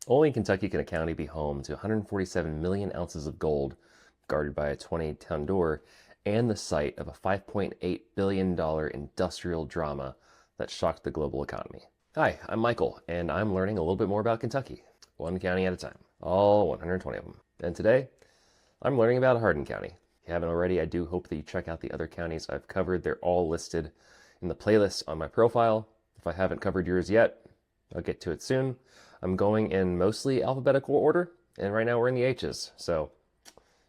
Only in Kentucky can a county be home to 147 million ounces of gold guarded by a 20-ton door and the site of a $5.8 billion industrial drama that shocked the global economy. Hi, I'm Michael, and I'm learning a little bit more about Kentucky, one county at a time, all 120 of them. And today, I'm learning about Hardin County. If you haven't already, I do hope that you check out the other counties I've covered. They're all listed in the playlist on my profile. If I haven't covered yours yet, I'll get to it soon. I'm going in mostly alphabetical order, and right now we're in the H's, so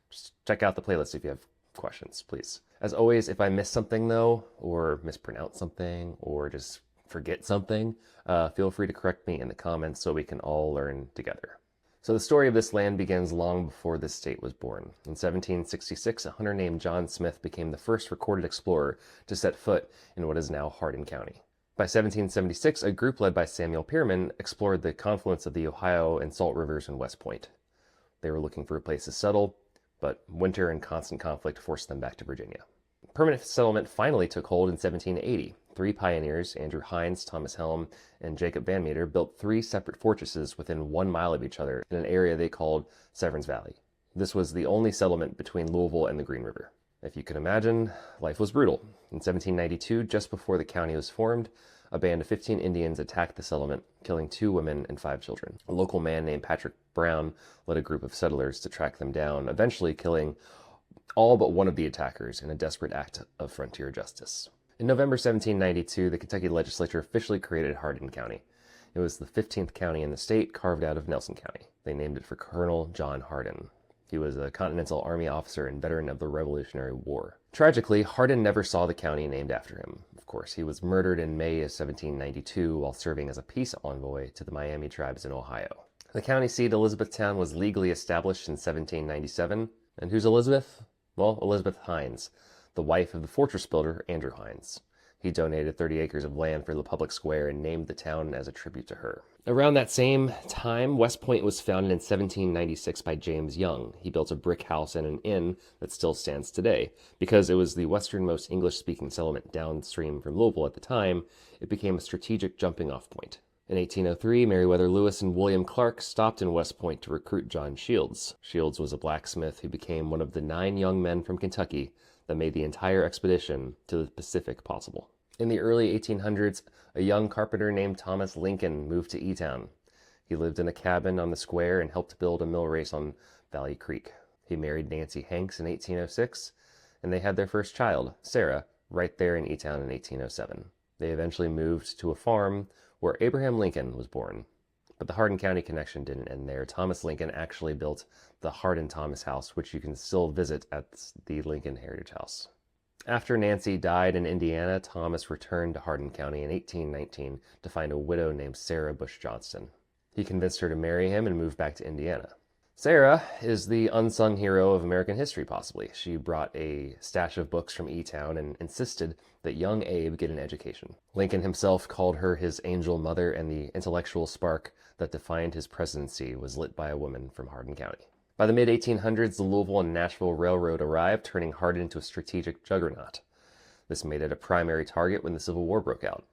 just check out the playlist if you have questions, please. As always, if I miss something though, or mispronounce something, or just forget something, feel free to correct me in the comments so we can all learn together. So the story of this land begins long before this state was born. In 1766, a hunter named John Smith became the first recorded explorer to set foot in what is now Hardin County. By 1776, a group led by Samuel Pierman explored the confluence of the Ohio and Salt Rivers in West Point. They were looking for a place to settle, but winter and constant conflict forced them back to Virginia. Permanent settlement finally took hold in 1780. Three pioneers, Andrew Hines, Thomas Helm, and Jacob Van Meter, built three separate fortresses within 1 mile of each other in an area they called Severns Valley. This was the only settlement between Louisville and the Green River. If you can imagine, life was brutal. In 1792, just before the county was formed, a band of 15 Indians attacked the settlement, killing 2 women and 5 children. A local man named Patrick Brown led a group of settlers to track them down, eventually killing all but one of the attackers in a desperate act of frontier justice. In November 1792, the Kentucky legislature officially created Hardin County. It was the 15th county in the state, carved out of Nelson County. They named it for Colonel John Hardin. He was a Continental Army officer and veteran of the Revolutionary War. Tragically, Hardin never saw the county named after him. Of course, he was murdered in May of 1792 while serving as a peace envoy to the Miami tribes in Ohio. The county seat, Elizabethtown, was legally established in 1797. And who's Elizabeth? Well, Elizabeth Hines, the wife of the fortress builder Andrew Hines. He donated 30 acres of land for the public square and named the town as a tribute to her. Around that same time, West Point was founded in 1796 by James Young. He built a brick house and an inn that still stands today. Because it was the westernmost English-speaking settlement downstream from Louisville at the time, it became a strategic jumping-off point. In 1803, Meriwether Lewis and William Clark stopped in West Point to recruit John Shields. Shields was a blacksmith who became one of the 9 young men from Kentucky that made the entire expedition to the Pacific possible. In the early 1800s, a young carpenter named Thomas Lincoln moved to E-Town. He lived in a cabin on the square and helped build a mill race on Valley Creek. He married Nancy Hanks in 1806, and they had their first child, Sarah, right there in E-Town in 1807. They eventually moved to a farm where Abraham Lincoln was born. But the Hardin County connection didn't end there. Thomas Lincoln actually built the Hardin Thomas House, which you can still visit at the Lincoln Heritage House. After Nancy died in Indiana, Thomas returned to Hardin County in 1819 to find a widow named Sarah Bush Johnston. He convinced her to marry him and move back to Indiana. Sarah is the unsung hero of American history, possibly. She brought a stash of books from E-Town and insisted that young Abe get an education. Lincoln himself called her his angel mother, and the intellectual spark that defined his presidency was lit by a woman from Hardin County. By the mid-1800s, the Louisville and Nashville Railroad arrived, turning Hardin into a strategic juggernaut. This made it a primary target when the Civil War broke out.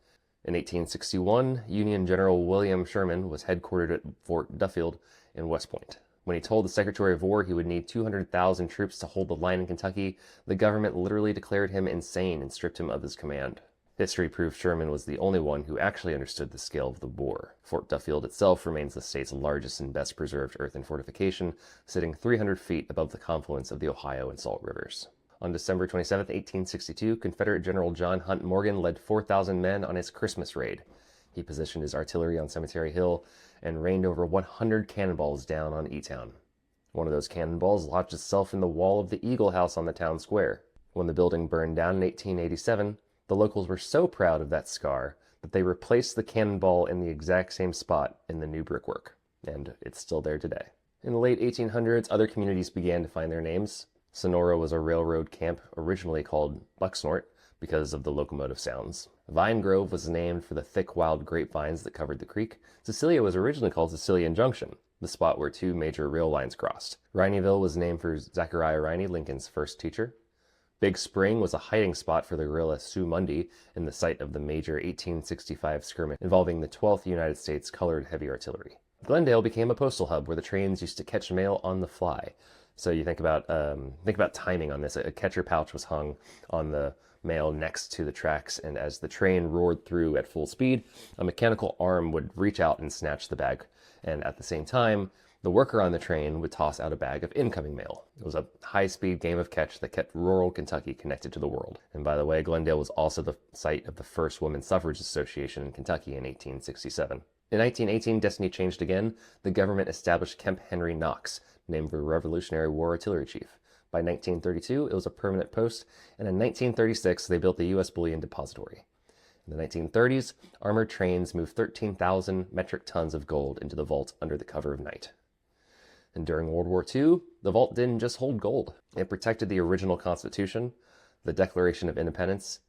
In 1861, Union General William Sherman was headquartered at Fort Duffield in West Point. When he told the Secretary of War he would need 200,000 troops to hold the line in Kentucky, the government literally declared him insane and stripped him of his command. History proved Sherman was the only one who actually understood the scale of the war. Fort Duffield itself remains the state's largest and best preserved earthen fortification, sitting 300 feet above the confluence of the Ohio and Salt Rivers. On December 27, 1862, Confederate General John Hunt Morgan led 4,000 men on his Christmas raid. He positioned his artillery on Cemetery Hill and rained over 100 cannonballs down on E-Town. One of those cannonballs lodged itself in the wall of the Eagle House on the town square. When the building burned down in 1887, the locals were so proud of that scar that they replaced the cannonball in the exact same spot in the new brickwork, and it's still there today. In the late 1800s, other communities began to find their names. Sonora was a railroad camp originally called Bucksnort because of the locomotive sounds. Vine Grove was named for the thick wild grapevines that covered the creek. Cecilia was originally called Cecilian Junction, the spot where 2 major rail lines crossed. Rineyville was named for Zachariah Riney, Lincoln's first teacher. Big Spring was a hiding spot for the guerrilla Sue Mundy and the site of the major 1865 skirmish involving the 12th United States Colored Heavy Artillery. Glendale became a postal hub where the trains used to catch mail on the fly. So you think about timing on this. A catcher pouch was hung on the mail next to the tracks, and as the train roared through at full speed, a mechanical arm would reach out and snatch the bag. And at the same time, the worker on the train would toss out a bag of incoming mail. It was a high-speed game of catch that kept rural Kentucky connected to the world. And by the way, Glendale was also the site of the first Women's Suffrage Association in Kentucky in 1867. In 1918, destiny changed again. The government established Camp Henry Knox, named the Revolutionary War artillery chief. By 1932, it was a permanent post, and in 1936, they built the U.S. Bullion Depository. In the 1930s, armored trains moved 13,000 metric tons of gold into the vault under the cover of night. And during World War II, the vault didn't just hold gold. It protected the original Constitution, the Declaration of Independence,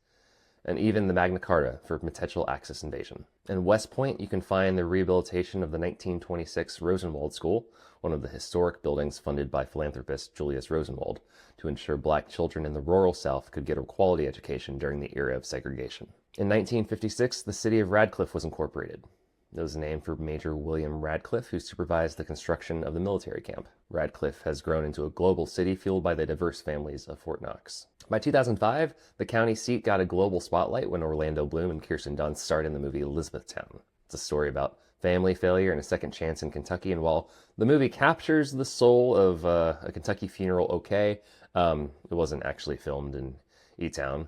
and even the Magna Carta for potential Axis invasion. In West Point, you can find the rehabilitation of the 1926 Rosenwald School, one of the historic buildings funded by philanthropist Julius Rosenwald, to ensure black children in the rural South could get a quality education during the era of segregation. In 1956, the city of Radcliffe was incorporated. It was named for Major William Radcliffe, who supervised the construction of the military camp. Radcliffe has grown into a global city fueled by the diverse families of Fort Knox. By 2005, the county seat got a global spotlight when Orlando Bloom and Kirsten Dunst starred in the movie Elizabethtown. It's a story about family failure and a second chance in Kentucky, and while the movie captures the soul of a Kentucky funeral it wasn't actually filmed in E-Town.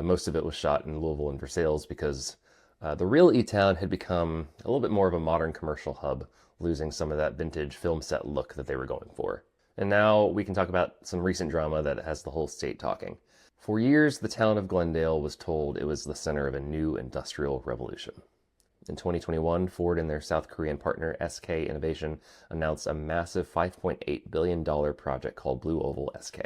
Most of it was shot in Louisville and Versailles because the real E-Town had become a little bit more of a modern commercial hub, losing some of that vintage film set look that they were going for. And now we can talk about some recent drama that has the whole state talking. For years, the town of Glendale was told it was the center of a new industrial revolution. In 2021, Ford and their South Korean partner SK Innovation announced a massive $5.8 billion project called Blue Oval SK.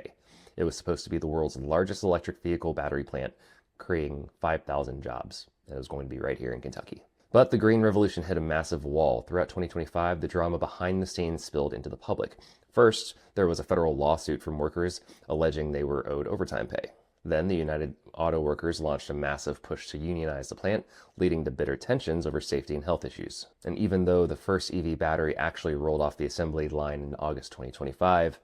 It was supposed to be the world's largest electric vehicle battery plant, creating 5,000 jobs. It was going to be right here in Kentucky. But the Green Revolution hit a massive wall. Throughout 2025, the drama behind the scenes spilled into the public. First, there was a federal lawsuit from workers alleging they were owed overtime pay. Then the United Auto Workers launched a massive push to unionize the plant, leading to bitter tensions over safety and health issues. And even though the first EV battery actually rolled off the assembly line in August 2025,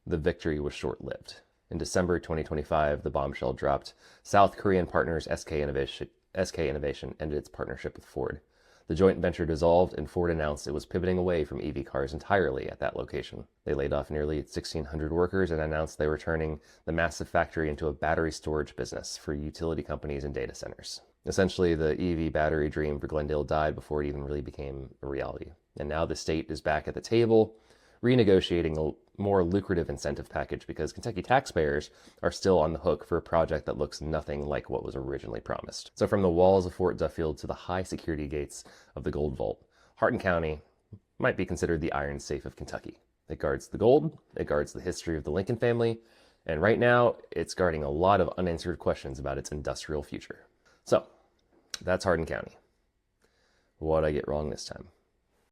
the victory was short-lived. In December 2025, the bombshell dropped. South Korean partners SK Innovation ended its partnership with Ford. The joint venture dissolved, and Ford announced it was pivoting away from EV cars entirely at that location. They laid off nearly 1,600 workers and announced they were turning the massive factory into a battery storage business for utility companies and data centers. Essentially, the EV battery dream for Glendale died before it even really became a reality. And now the state is back at the table, renegotiating a more lucrative incentive package because Kentucky taxpayers are still on the hook for a project that looks nothing like what was originally promised. So from the walls of Fort Duffield to the high security gates of the Gold Vault, Hardin County might be considered the iron safe of Kentucky. It guards the gold, it guards the history of the Lincoln family, and right now it's guarding a lot of unanswered questions about its industrial future. So that's Hardin County. What'd I get wrong this time?